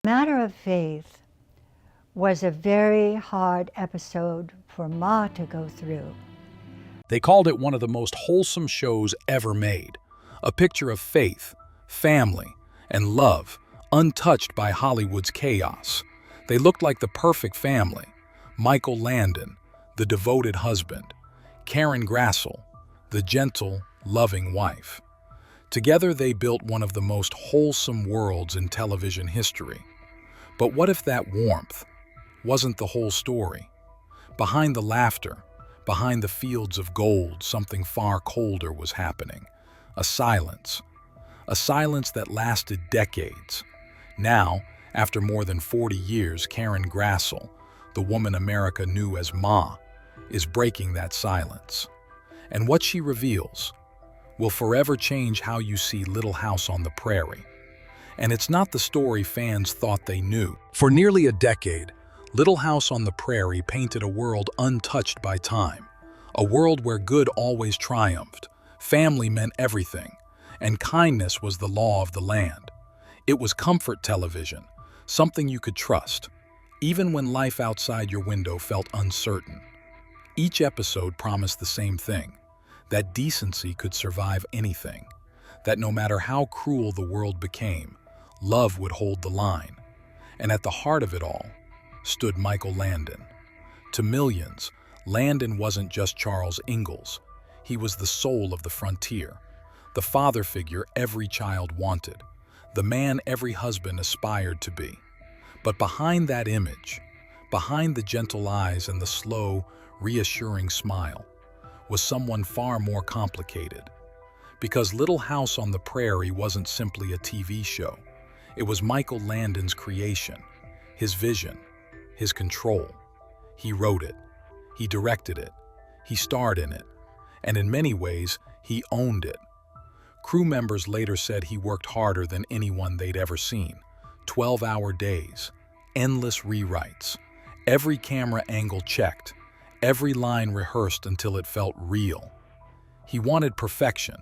Matter of Faith was a very hard episode for Ma to go through. They called it one of the most wholesome shows ever made, a picture of faith, family, and love, untouched by Hollywood's chaos. They looked like the perfect family. Michael Landon, the devoted husband; Karen Grassle, the gentle, loving wife. Together they built one of the most wholesome worlds in television history. But what if that warmth wasn't the whole story? Behind the laughter, behind the fields of gold, something far colder was happening. A silence that lasted decades. Now, after more than 40 years, Karen Grassle, the woman America knew as Ma, is breaking that silence. And what she reveals will forever change how you see Little House on the Prairie. And it's not the story fans thought they knew. For nearly a decade, Little House on the Prairie painted a world untouched by time. A world where good always triumphed, family meant everything, and kindness was the law of the land. It was comfort television, something you could trust, even when life outside your window felt uncertain. Each episode promised the same thing, that decency could survive anything, that no matter how cruel the world became, love would hold the line. And at the heart of it all stood Michael Landon. To millions, Landon wasn't just Charles Ingalls. He was the soul of the frontier, the father figure every child wanted, the man every husband aspired to be. But behind that image, behind the gentle eyes and the slow, reassuring smile, was someone far more complicated. Because Little House on the Prairie wasn't simply a TV show. It was Michael Landon's creation, his vision, his control. He wrote it, he directed it, he starred in it, and in many ways, he owned it. Crew members later said he worked harder than anyone they'd ever seen. 12-hour days, endless rewrites, every camera angle checked, every line rehearsed until it felt real. He wanted perfection,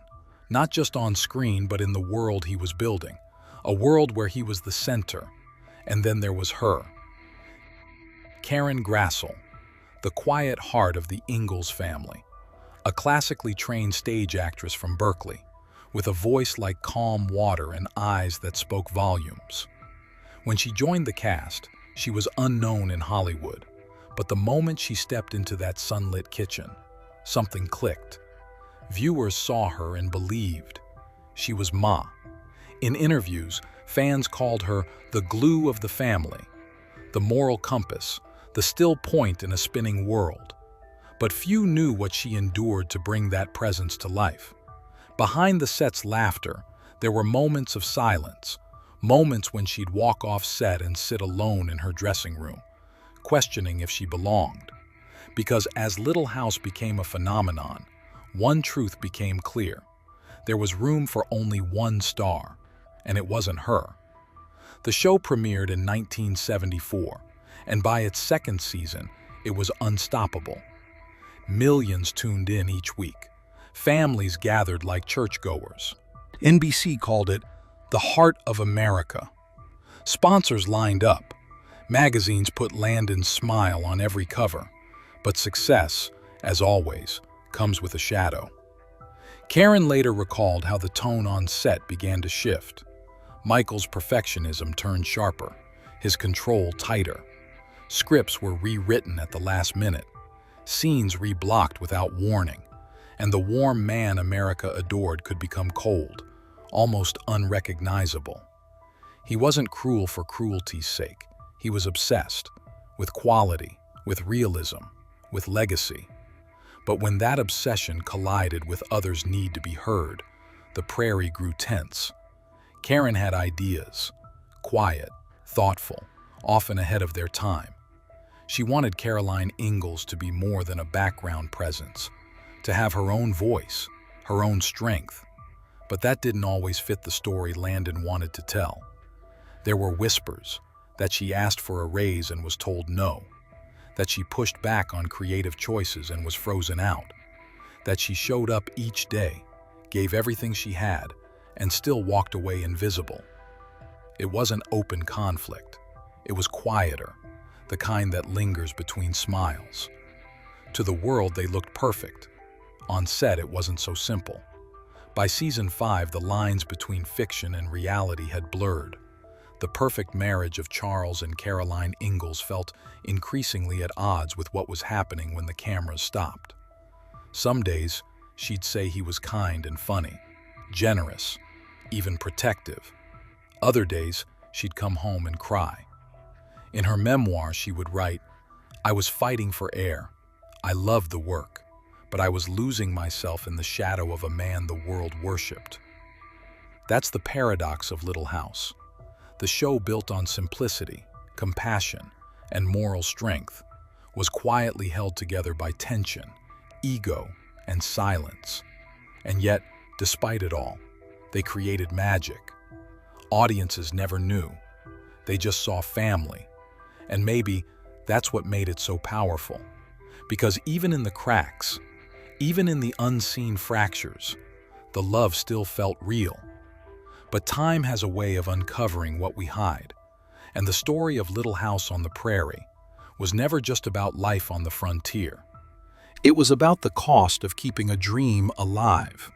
not just on screen but in the world he was building, a world where he was the center. And then there was her, Karen Grassle, the quiet heart of the Ingalls family, a classically trained stage actress from Berkeley, with a voice like calm water and eyes that spoke volumes. When she joined the cast, she was unknown in Hollywood, but the moment she stepped into that sunlit kitchen, something clicked. Viewers saw her and believed. She was Ma. In interviews, fans called her the glue of the family, the moral compass, the still point in a spinning world. But few knew what she endured to bring that presence to life. Behind the set's laughter, there were moments of silence, moments when she'd walk off set and sit alone in her dressing room, questioning if she belonged. Because as Little House became a phenomenon, one truth became clear. There was room for only one star, and it wasn't her. The show premiered in 1974, and by its second season, it was unstoppable. Millions tuned in each week. Families gathered like churchgoers. NBC called it the heart of America. Sponsors lined up. Magazines put Landon's smile on every cover. But success, as always, comes with a shadow. Karen later recalled how the tone on set began to shift. Michael's perfectionism turned sharper, his control tighter. Scripts were rewritten at the last minute, scenes reblocked without warning, and the warm man America adored could become cold, almost unrecognizable. He wasn't cruel for cruelty's sake. He was obsessed with quality, with realism, with legacy. But when that obsession collided with others' need to be heard, the prairie grew tense. Karen had ideas, quiet, thoughtful, often ahead of their time. She wanted Caroline Ingalls to be more than a background presence, to have her own voice, her own strength. But that didn't always fit the story Landon wanted to tell. There were whispers that she asked for a raise and was told no, that she pushed back on creative choices and was frozen out, that she showed up each day, gave everything she had, and still walked away invisible. It wasn't open conflict. It was quieter, the kind that lingers between smiles. To the world, they looked perfect. On set, it wasn't so simple. By season 5, the lines between fiction and reality had blurred. The perfect marriage of Charles and Caroline Ingalls felt increasingly at odds with what was happening when the cameras stopped. Some days, she'd say he was kind and funny, generous, even protective. Other days, she'd come home and cry. In her memoir, she would write, "I was fighting for air. I loved the work, but I was losing myself in the shadow of a man the world worshipped." That's the paradox of Little House. The show, built on simplicity, compassion, and moral strength, was quietly held together by tension, ego, and silence. And yet, despite it all, they created magic. Audiences never knew. They just saw family. And maybe that's what made it so powerful. Because even in the cracks, even in the unseen fractures, the love still felt real. But time has a way of uncovering what we hide. And the story of Little House on the Prairie was never just about life on the frontier. It was about the cost of keeping a dream alive.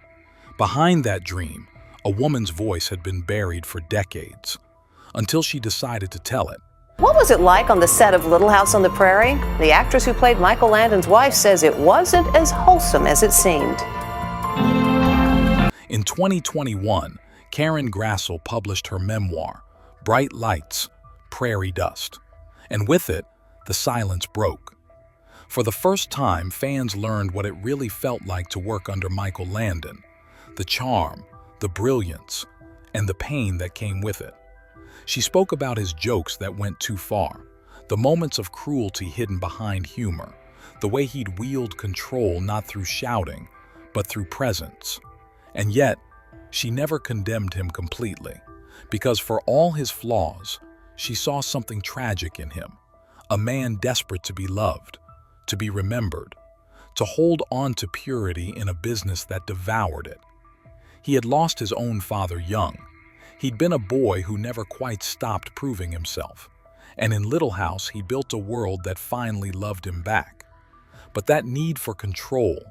Behind that dream, a woman's voice had been buried for decades, until she decided to tell it. What was it like on the set of Little House on the Prairie? The actress who played Michael Landon's wife says it wasn't as wholesome as it seemed. In 2021, Karen Grassle published her memoir, Bright Lights, Prairie Dust. And with it, the silence broke. For the first time, fans learned what it really felt like to work under Michael Landon, the charm, the brilliance, and the pain that came with it. She spoke about his jokes that went too far, the moments of cruelty hidden behind humor, the way he'd wield control not through shouting, but through presence. And yet, she never condemned him completely, because for all his flaws, she saw something tragic in him, a man desperate to be loved, to be remembered, to hold on to purity in a business that devoured it. He had lost his own father young. He'd been a boy who never quite stopped proving himself. And in Little House, he built a world that finally loved him back. But that need for control,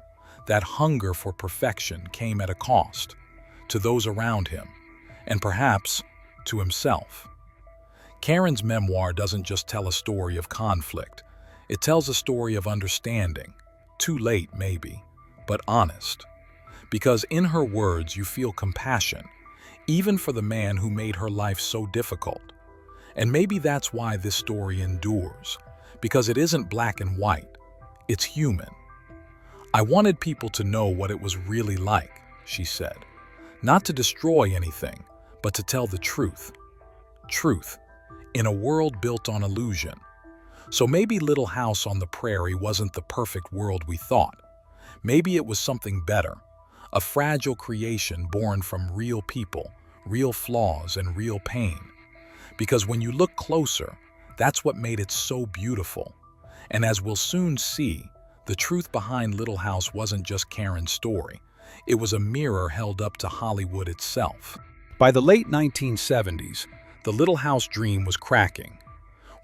that hunger for perfection came at a cost, to those around him, and perhaps to himself. Karen's memoir doesn't just tell a story of conflict. It tells a story of understanding, too late maybe, but honest. Because in her words you feel compassion, even for the man who made her life so difficult. And maybe that's why this story endures, because it isn't black and white, it's human. "I wanted people to know what it was really like," she said. "Not to destroy anything, but to tell the truth. Truth, in a world built on illusion." So maybe Little House on the Prairie wasn't the perfect world we thought. Maybe it was something better, a fragile creation born from real people, real flaws, and real pain. Because when you look closer, that's what made it so beautiful. And as we'll soon see, the truth behind Little House wasn't just Karen's story. It was a mirror held up to Hollywood itself. By the late 1970s, the Little House dream was cracking.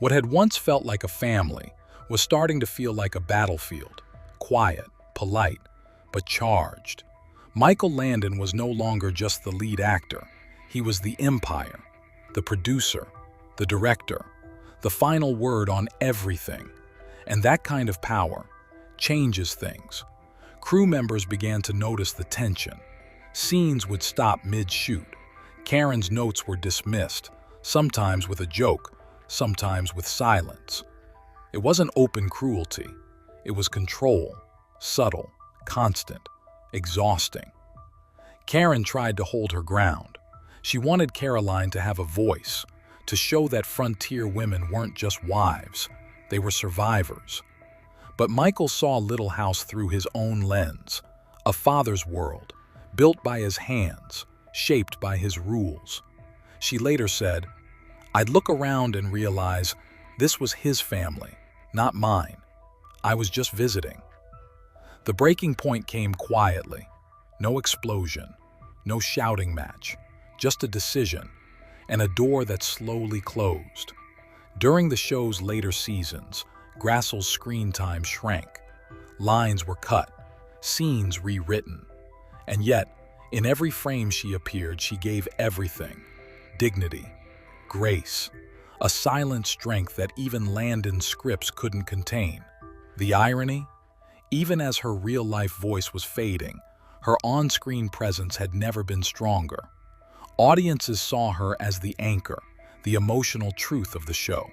What had once felt like a family was starting to feel like a battlefield, quiet, polite, but charged. Michael Landon was no longer just the lead actor. He was the empire, the producer, the director, the final word on everything. And that kind of power changes things. Crew members began to notice the tension. Scenes would stop mid-shoot. Karen's notes were dismissed, sometimes with a joke, sometimes with silence. It wasn't open cruelty. It was control, subtle, constant, exhausting. Karen tried to hold her ground. She wanted Caroline to have a voice, to show that frontier women weren't just wives, they were survivors. But Michael saw Little House through his own lens, a father's world, built by his hands, shaped by his rules. She later said, "I'd look around and realize this was his family, not mine. I was just visiting." The breaking point came quietly. No explosion, no shouting match, just a decision. and a door that slowly closed. During the show's later seasons, Grassle's screen time shrank. Lines were cut, scenes rewritten. And yet, in every frame she appeared, she gave everything: dignity, grace, a silent strength that even Landon's scripts couldn't contain. The irony? Even as her real-life voice was fading, her on-screen presence had never been stronger. Audiences saw her as the anchor, the emotional truth of the show.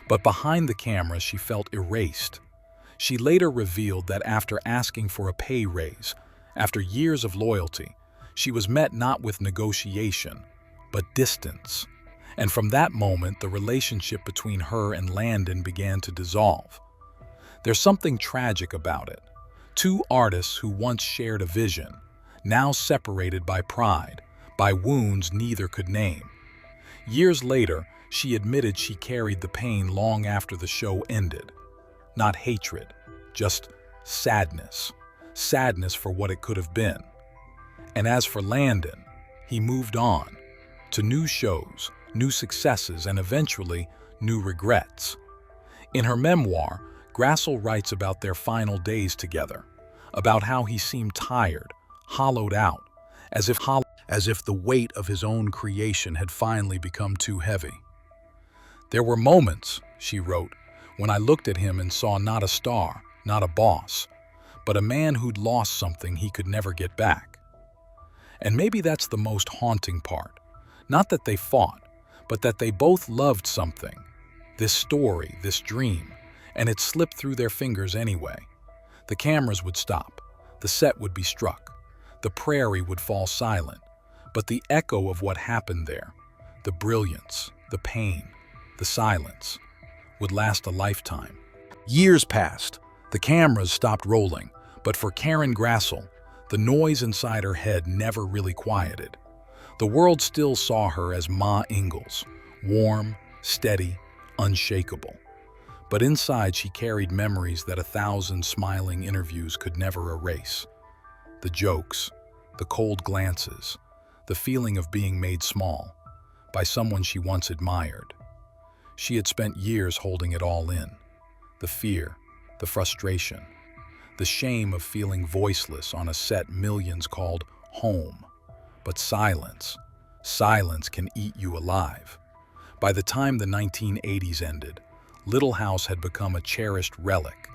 But behind the camera, she felt erased. She later revealed that after asking for a pay raise, after years of loyalty, she was met not with negotiation, but distance. And from that moment, the relationship between her and Landon began to dissolve. There's something tragic about it. Two artists who once shared a vision, now separated by pride, by wounds neither could name. Years later, she admitted she carried the pain long after the show ended. Not hatred, just sadness. Sadness for what it could have been. And as for Landon, he moved on to new shows, new successes, and eventually new regrets. In her memoir, Grassle writes about their final days together, about how he seemed tired, hollowed out, as if the weight of his own creation had finally become too heavy. "There were moments," she wrote, "when I looked at him and saw not a star, not a boss, but a man who'd lost something he could never get back." And maybe that's the most haunting part. Not that they fought, but that they both loved something. This story, this dream, and it slipped through their fingers anyway. The cameras would stop, the set would be struck, the prairie would fall silent, but the echo of what happened there, the brilliance, the pain, the silence, would last a lifetime. Years passed. The cameras stopped rolling, but for Karen Grassle, the noise inside her head never really quieted. The world still saw her as Ma Ingalls, warm, steady, unshakable. But inside she carried memories that 1,000 smiling interviews could never erase. The jokes, the cold glances, the feeling of being made small by someone she once admired. She had spent years holding it all in. The fear, the frustration, the shame of feeling voiceless on a set millions called home. But silence can eat you alive. By the time the 1980s ended, Little House had become a cherished relic.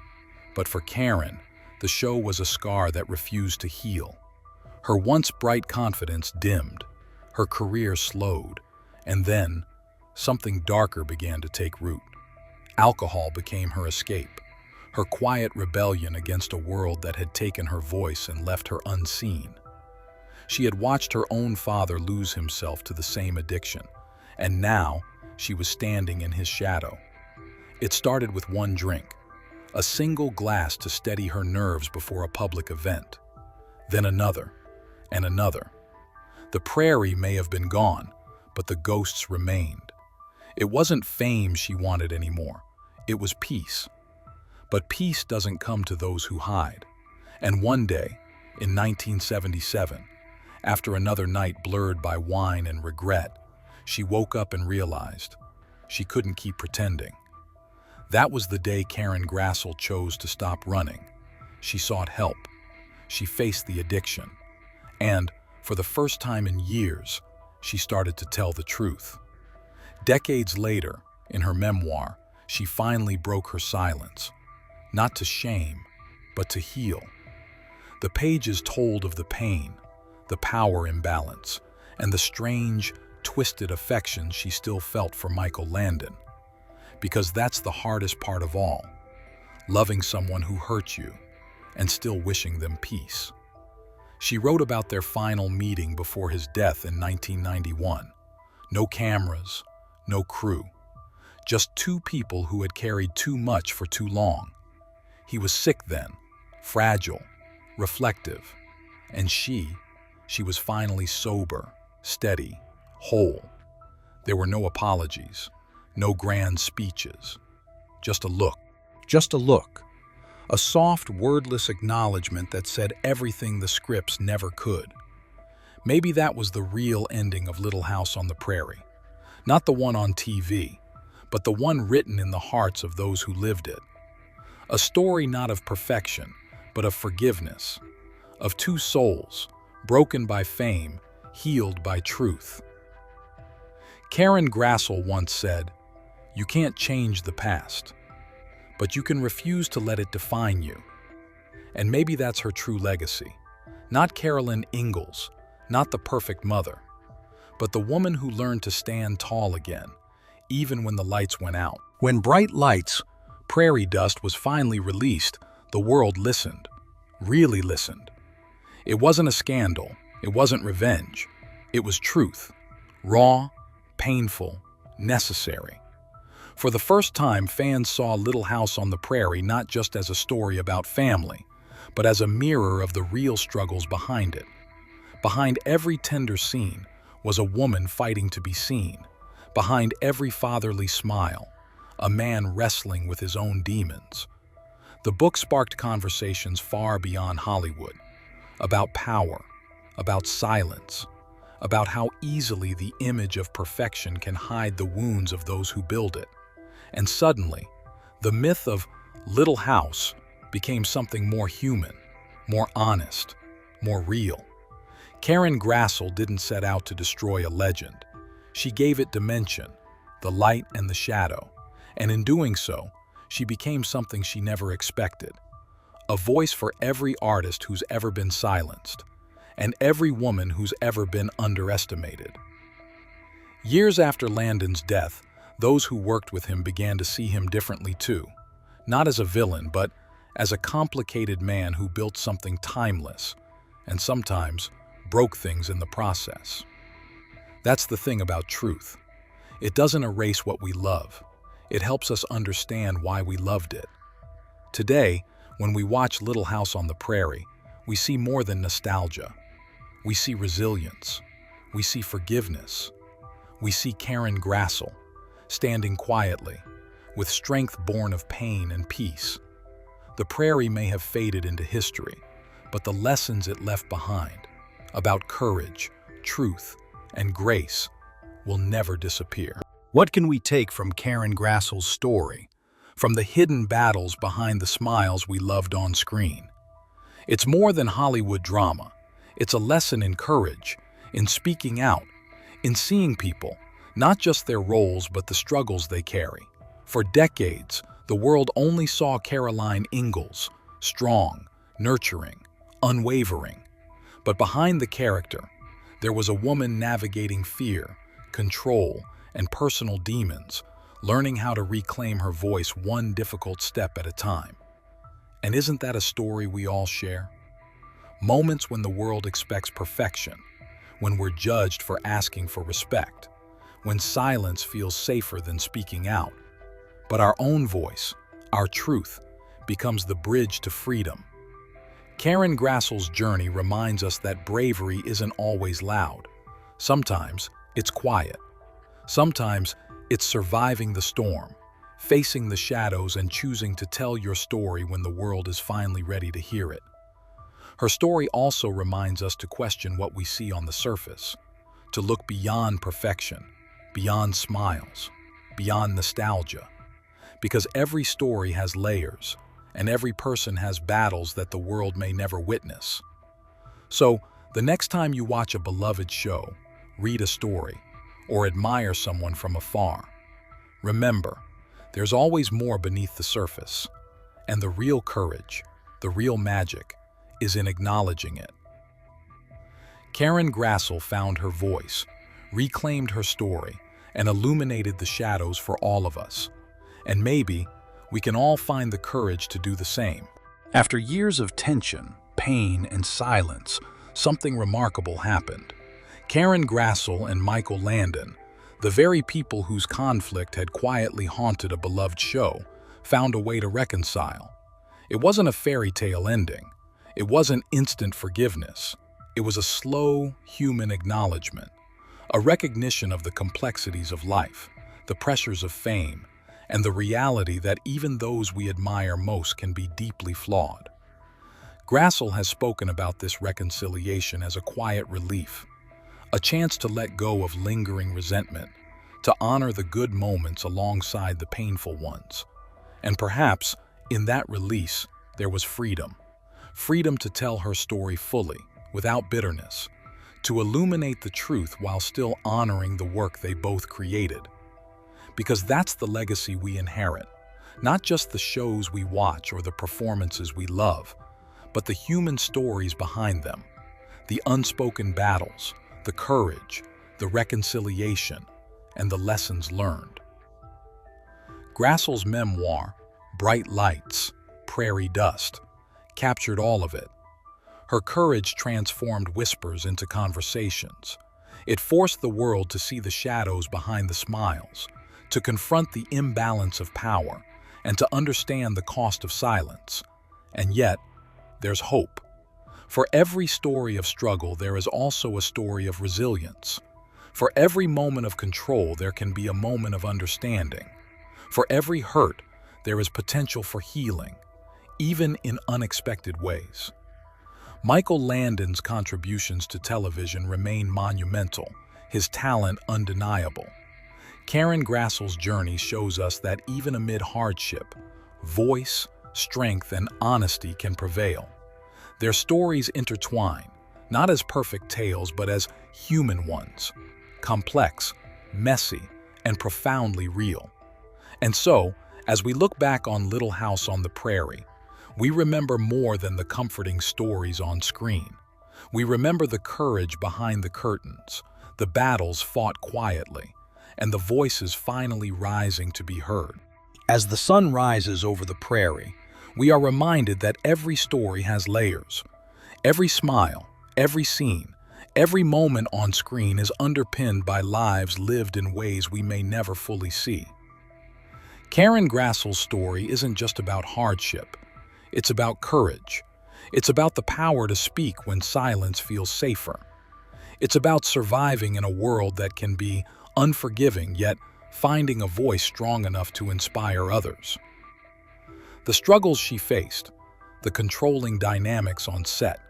But for Karen, the show was a scar that refused to heal. Her once bright confidence dimmed, her career slowed, and then something darker began to take root. Alcohol became her escape, her quiet rebellion against a world that had taken her voice and left her unseen. She had watched her own father lose himself to the same addiction, and now she was standing in his shadow. It started with one drink, a single glass to steady her nerves before a public event. Then another, and another. The prairie may have been gone, but the ghosts remained. It wasn't fame she wanted anymore, it was peace. But peace doesn't come to those who hide. And one day, in 1977, after another night blurred by wine and regret, she woke up and realized she couldn't keep pretending. That was the day Karen Grassle chose to stop running. She sought help. She faced the addiction. And, for the first time in years, she started to tell the truth. Decades later, in her memoir, she finally broke her silence. Not to shame, but to heal. The pages told of the pain, the power imbalance, and the strange, twisted affection she still felt for Michael Landon. Because that's the hardest part of all, loving someone who hurt you and still wishing them peace. She wrote about their final meeting before his death in 1991. No cameras, no crew, just two people who had carried too much for too long. He was sick then, fragile, reflective, and she was finally sober, steady, whole. There were no apologies, no grand speeches, just a look. A soft, wordless acknowledgement that said everything the scripts never could. Maybe that was the real ending of Little House on the Prairie. Not the one on TV, but the one written in the hearts of those who lived it. A story not of perfection, but of forgiveness, of two souls, broken by fame, healed by truth. Karen Grassle once said, "You can't change the past, but you can refuse to let it define you." And maybe that's her true legacy. Not Caroline Ingalls, not the perfect mother, but the woman who learned to stand tall again, even when the lights went out. When Bright Lights, Prairie Dust was finally released, the world listened, really listened. It wasn't a scandal, it wasn't revenge, it was truth, raw, painful, necessary. For the first time, fans saw Little House on the Prairie not just as a story about family, but as a mirror of the real struggles behind it. Behind every tender scene was a woman fighting to be seen. Behind every fatherly smile, a man wrestling with his own demons. The book sparked conversations far beyond Hollywood, about power, about silence, about how easily the image of perfection can hide the wounds of those who build it. And suddenly, the myth of Little House became something more human, more honest, more real. Karen Grassle didn't set out to destroy a legend. She gave it dimension, the light and the shadow, and in doing so, she became something she never expected. A voice for every artist who's ever been silenced, and every woman who's ever been underestimated. Years after Landon's death, those who worked with him began to see him differently too, not as a villain, but as a complicated man who built something timeless, and sometimes broke things in the process. That's the thing about truth. It doesn't erase what we love. It helps us understand why we loved it. Today, when we watch Little House on the Prairie, we see more than nostalgia. We see resilience. We see forgiveness. We see Karen Grassle, standing quietly, with strength born of pain and peace. The Prairie may have faded into history, but the lessons it left behind, about courage, truth, and grace, will never disappear. What can we take from Karen Grassle's story, from the hidden battles behind the smiles we loved on screen? It's more than Hollywood drama. It's a lesson in courage, in speaking out, in seeing people, not just their roles but the struggles they carry. For decades, the world only saw Caroline Ingalls, strong, nurturing, unwavering. But behind the character, there was a woman navigating fear, control, and personal demons, learning how to reclaim her voice one difficult step at a time. And isn't that a story we all share? Moments when the world expects perfection, when we're judged for asking for respect, when silence feels safer than speaking out. But our own voice, our truth, becomes the bridge to freedom. Karen Grassle's journey reminds us that bravery isn't always loud. Sometimes it's quiet. Sometimes it's surviving the storm, facing the shadows and choosing to tell your story when the world is finally ready to hear it. Her story also reminds us to question what we see on the surface, to look beyond perfection, beyond smiles, beyond nostalgia. Because every story has layers, and every person has battles that the world may never witness. So, the next time you watch a beloved show, read a story, or admire someone from afar, remember, there's always more beneath the surface, and the real courage, the real magic, is in acknowledging it. Karen Grassle found her voice, reclaimed her story, and illuminated the shadows for all of us. And maybe we can all find the courage to do the same. After years of tension, pain, and silence, something remarkable happened. Karen Grassle and Michael Landon, the very people whose conflict had quietly haunted a beloved show, found a way to reconcile. It wasn't a fairy tale ending. It wasn't instant forgiveness. It was a slow, human acknowledgement, a recognition of the complexities of life, the pressures of fame, and the reality that even those we admire most can be deeply flawed. Grassle has spoken about this reconciliation as a quiet relief, a chance to let go of lingering resentment, to honor the good moments alongside the painful ones. And perhaps, in that release, there was freedom. Freedom to tell her story fully, without bitterness, to illuminate the truth while still honoring the work they both created. Because that's the legacy we inherit, not just the shows we watch or the performances we love, but the human stories behind them, the unspoken battles, the courage, the reconciliation, and the lessons learned. Grassle's memoir, Bright Lights, Prairie Dust, captured all of it. Her courage transformed whispers into conversations. It forced the world to see the shadows behind the smiles, to confront the imbalance of power, and to understand the cost of silence. And yet, there's hope. For every story of struggle, there is also a story of resilience. For every moment of control, there can be a moment of understanding. For every hurt, there is potential for healing, even in unexpected ways. Michael Landon's contributions to television remain monumental, his talent undeniable. Karen Grassle's journey shows us that even amid hardship, voice, strength, and honesty can prevail. Their stories intertwine, not as perfect tales, but as human ones, complex, messy, and profoundly real. And so, as we look back on Little House on the Prairie, we remember more than the comforting stories on screen. We remember the courage behind the curtains, the battles fought quietly, and the voices finally rising to be heard. As the sun rises over the prairie, we are reminded that every story has layers. Every smile, every scene, every moment on screen is underpinned by lives lived in ways we may never fully see. Karen Grassle's story isn't just about hardship. It's about courage. It's about the power to speak when silence feels safer. It's about surviving in a world that can be unforgiving, yet finding a voice strong enough to inspire others. The struggles she faced, the controlling dynamics on set,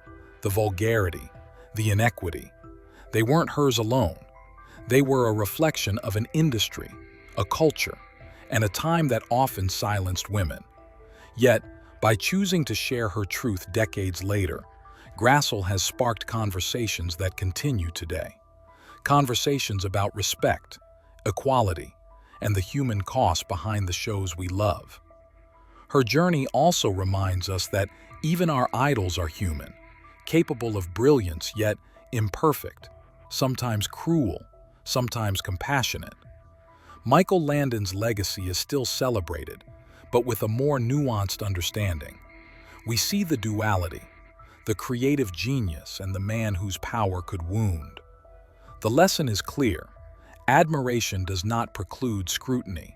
the vulgarity, the inequity, they weren't hers alone. They were a reflection of an industry, a culture, and a time that often silenced women. Yet, by choosing to share her truth decades later, Grassle has sparked conversations that continue today. Conversations about respect, equality, and the human cost behind the shows we love. Her journey also reminds us that even our idols are human, capable of brilliance yet imperfect, sometimes cruel, sometimes compassionate. Michael Landon's legacy is still celebrated, but with a more nuanced understanding. We see the duality, the creative genius and the man whose power could wound. The lesson is clear. Admiration does not preclude scrutiny,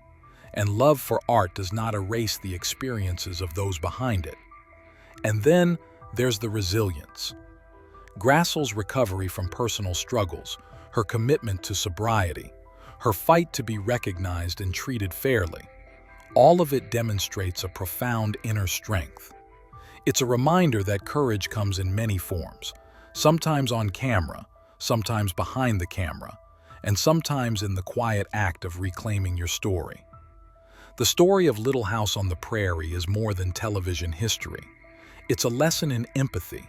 and love for art does not erase the experiences of those behind it. And then there's the resilience. Grassle's recovery from personal struggles, her commitment to sobriety, her fight to be recognized and treated fairly, all of it demonstrates a profound inner strength. It's a reminder that courage comes in many forms, sometimes on camera, sometimes behind the camera, and sometimes in the quiet act of reclaiming your story. The story of Little House on the Prairie is more than television history. It's a lesson in empathy,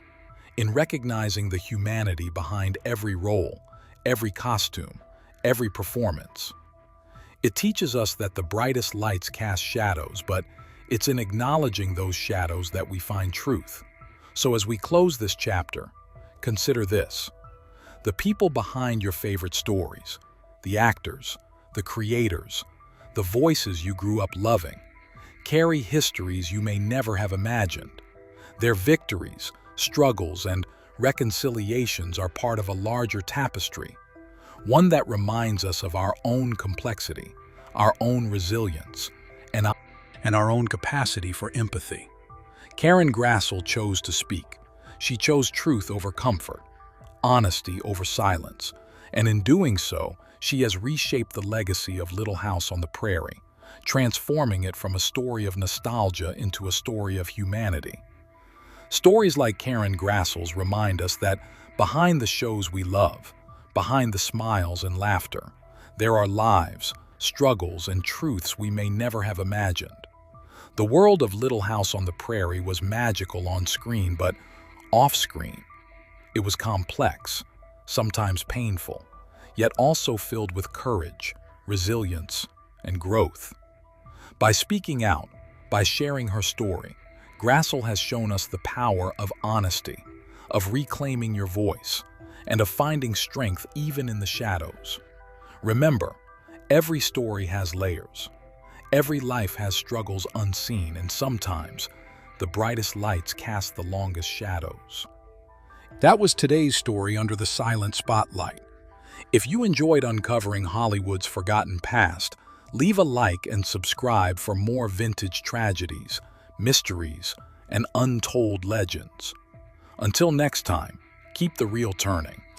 in recognizing the humanity behind every role, every costume, every performance. It teaches us that the brightest lights cast shadows, but it's in acknowledging those shadows that we find truth. So as we close this chapter, consider this. The people behind your favorite stories, the actors, the creators, the voices you grew up loving, carry histories you may never have imagined. Their victories, struggles, and reconciliations are part of a larger tapestry, one that reminds us of our own complexity, our own resilience, and our own capacity for empathy. Karen Grassle chose to speak. She chose truth over comfort, honesty over silence, and in doing so, she has reshaped the legacy of Little House on the Prairie, transforming it from a story of nostalgia into a story of humanity. Stories like Karen Grassle's remind us that behind the shows we love, behind the smiles and laughter, There are lives, struggles, and truths we may never have imagined. The world of Little House on the Prairie was magical on screen, but off-screen, it was complex, sometimes painful, yet also filled with courage, resilience, and growth. By speaking out, by sharing her story, Grassle has shown us the power of honesty, of reclaiming your voice, and of finding strength even in the shadows. Remember, every story has layers. Every life has struggles unseen, and sometimes the brightest lights cast the longest shadows. That was today's story under the silent spotlight. If you enjoyed uncovering Hollywood's forgotten past, leave a like and subscribe for more vintage tragedies, mysteries, and untold legends. Until next time, keep the reel turning.